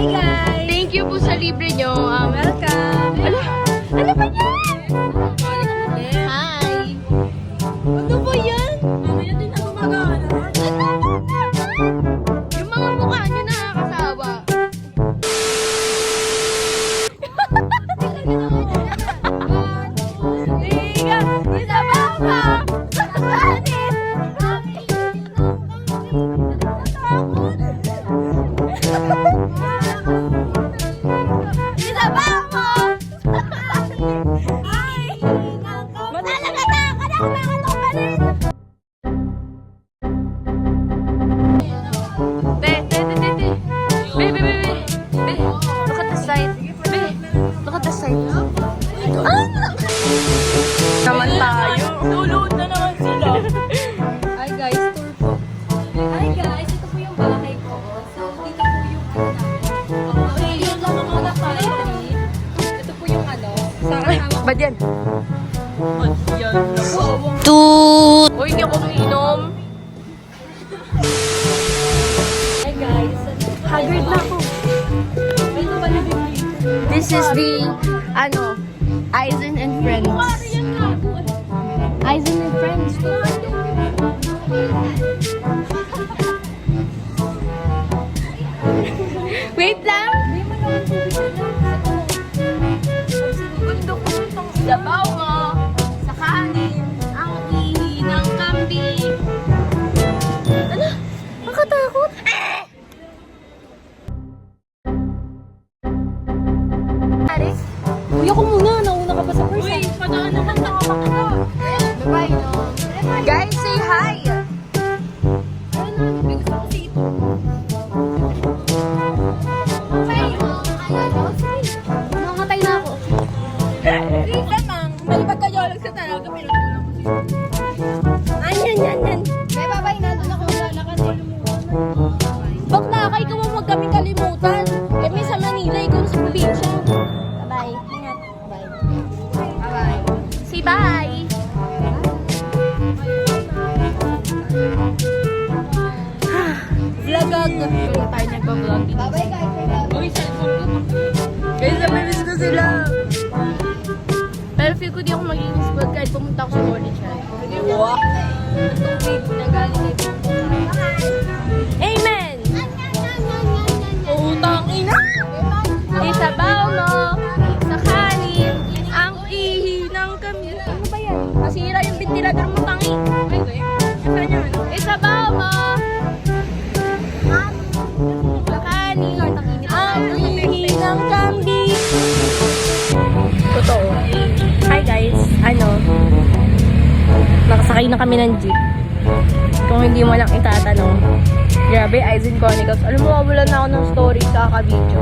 Hi guys! Thank you po sa libre nyo. Welcome! Ano ba yan? Hi! Ano ba yan? Mamaya din ako mag-aanap. Yung mga mukha nyo nakakasawa. Liga! Isa ba ba? Isa ba mo? Ay! Matalaga na! Kadang-kadang pa rin! Look at the side. Look at the side. Naman tayo. Lulod na naman sila. Hi guys, tour po. Hi guys, ito po yung bahay ko. So, dito po yung okay, yun lang ang mga pantry. Ito po yung sa kasama Ba't yan? ko. Toot! Uy, hindi ako umiinom. Hi guys. Haggard na ako. Ito pala yung This is the, Aizen and Friends. Aizen and Friends. Wait lang. Sabaw mo sa kanin ang ihi ng kambing. Ano? Makatakot. Aris? Kuya ko muna, nauna ka pa sa first. Uy, padaan naman na ako kita. Bye, no? Guys, say hi! May gusto ko si ito. Nakakatay na ako. Please lamang, malipag kayo lang sa talaga, pinagkulang ko si ito. Yan. May babay na doon ako lalakad. Bak na, kay ka huwag kaming kalimutan. Kami sa Manila, ikaw sa probinsya. Bye. Ingat. Bye. Bye-bye. Say bye! Vlogag. Kaya tayo nagpa-vlog dito. Bye guys. Uy, cellphone ko. Guys, namimiss ko sila. Pero feel ko di ako magiging spoiled kahit pumunta ako sa college. Wow. Tubig na galing kay Amen! Utang ina. Isabaw mo sa kanin ang ihi ng kambing. Ano ba yan? Masira yung ventilador mo, tangi. Saan yan? Isabaw mo sa kanin ang ihi ng kambing. Totoo. Hi guys, nakasakay na kami ng jeep. Kung hindi mo lang itatanong, grabe, Aizen Chronicles. Alam mo, wala na ako ng story sa kaka-video.